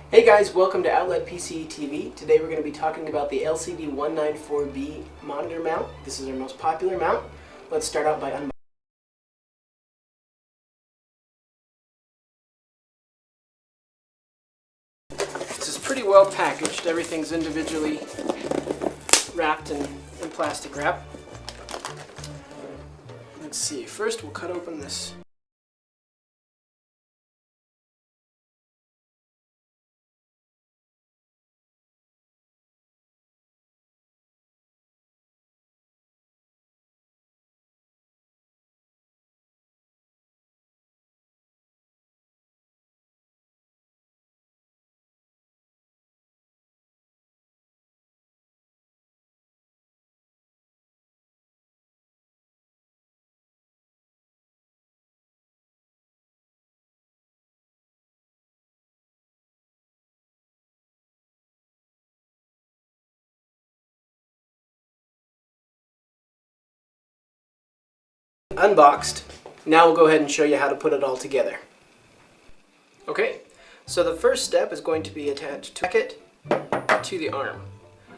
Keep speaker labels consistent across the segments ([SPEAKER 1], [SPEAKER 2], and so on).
[SPEAKER 1] Hey guys, welcome to Outlet PC TV. Today we're going to be talking about the LCD-194B monitor mount. This is our most popular mount. Let's start out by unboxing. This is pretty well packaged. Everything's individually wrapped in plastic wrap. Let's see, first we'll cut open this. Unboxed. Now we'll go ahead and show you how to put it all together. Okay, so the first step is going to be attached to the arm.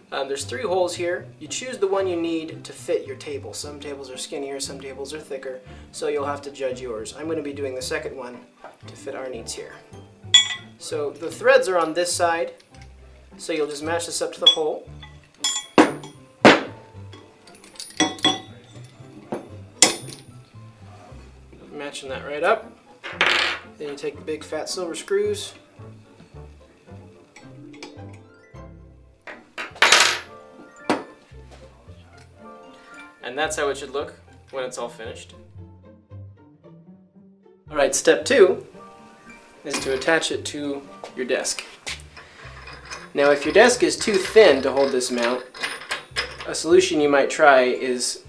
[SPEAKER 1] There's 3 holes here. You choose the one you need to fit your table. Some tables are skinnier, some tables are thicker, so you'll have to judge yours. I'm going to be doing the second one to fit our needs here. So the threads are on this side, so you'll just match this up to the hole. Matching that right up. Then you take the big fat silver screws. And that's how it should look when it's all finished. Alright, step 2 is to attach it to your desk. Now if your desk is too thin to hold this mount, a solution you might try is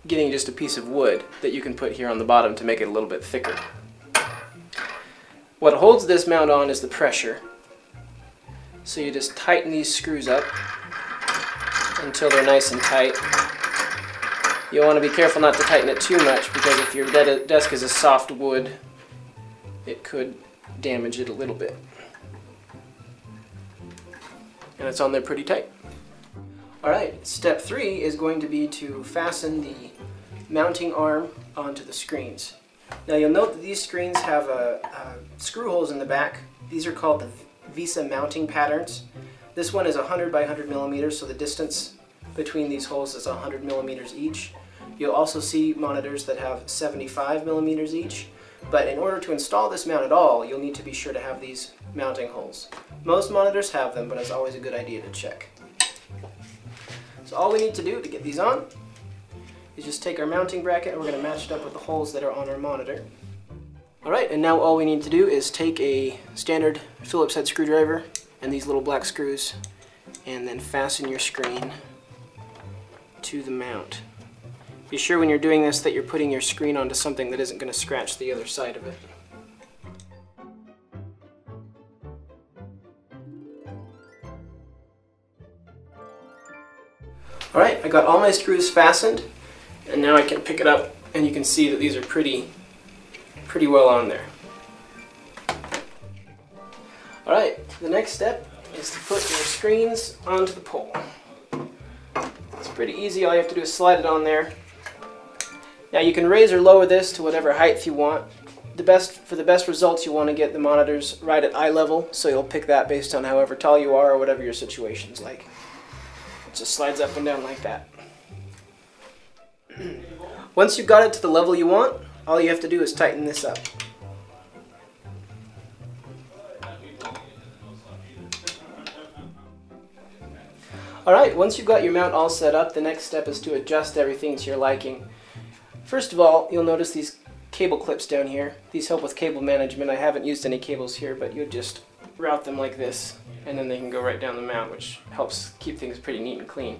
[SPEAKER 1] getting just a piece of wood that you can put here on the bottom to make it a little bit thicker. What holds this mount on is the pressure. So you just tighten these screws up until they're nice and tight. You'll want to be careful not to tighten it too much, because if your desk is a soft wood, it could damage it a little bit. And it's on there pretty tight. Alright, step 3 is going to be to fasten the mounting arm onto the screens. Now you'll note that these screens have screw holes in the back. These are called the Visa mounting patterns. This one is 100 by 100 millimeters, so the distance between these holes is 100 millimeters each. You'll also see monitors that have 75 millimeters each, but in order to install this mount at all, you'll need to be sure to have these mounting holes. Most monitors have them, but it's always a good idea to check. So all we need to do to get these on is just take our mounting bracket and we're going to match it up with the holes that are on our monitor. Alright, and now all we need to do is take a standard Phillips head screwdriver and these little black screws and then fasten your screen to the mount. Be sure when you're doing this that you're putting your screen onto something that isn't going to scratch the other side of it. Alright, I got all my screws fastened, and now I can pick it up and you can see that these are pretty well on there. Alright, the next step is to put your screens onto the pole. It's pretty easy, all you have to do is slide it on there. Now you can raise or lower this to whatever height you want. For the best results, you want to get the monitors right at eye level, so you'll pick that based on however tall you are or whatever your situation's like. It just slides up and down like that. Once you've got it to the level you want, all you have to do is tighten this up. Alright, once you've got your mount all set up, the next step is to adjust everything to your liking. First of all, you'll notice these cable clips down here. These help with cable management. I haven't used any cables here, but you just route them like this, and then they can go right down the mount, which helps keep things pretty neat and clean.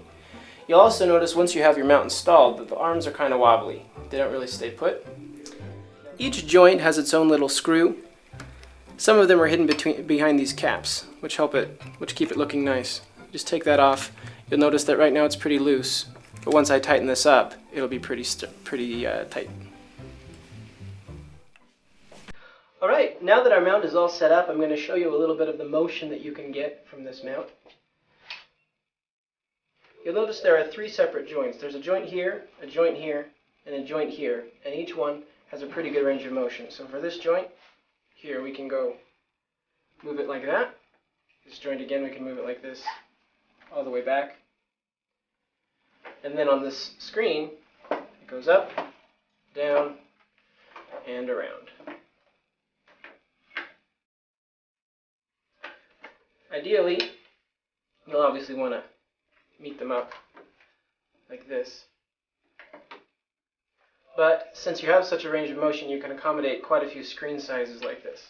[SPEAKER 1] You'll also notice once you have your mount installed that the arms are kind of wobbly. They don't really stay put. Each joint has its own little screw. Some of them are hidden behind these caps, which keep it looking nice. Just take that off. You'll notice that right now it's pretty loose, but once I tighten this up, it'll be pretty tight. Alright, now that our mount is all set up, I'm going to show you a little bit of the motion that you can get from this mount. You'll notice there are three separate joints. There's a joint here, and a joint here, and each one has a pretty good range of motion. So for this joint, here we can go move it like that. This joint again, we can move it like this, all the way back. And then on this screen, it goes up, down, and around. Ideally, you'll obviously want to meet them up like this. But since you have such a range of motion, you can accommodate quite a few screen sizes like this.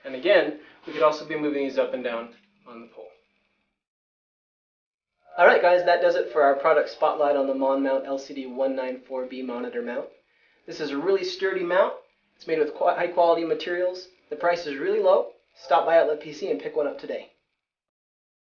[SPEAKER 1] And again, we could also be moving these up and down on the pole. Alright guys, that does it for our product spotlight on the MonMount LCD-194B monitor mount. This is a really sturdy mount. It's made with high quality materials. The price is really low. Stop by Outlet PC and pick one up today.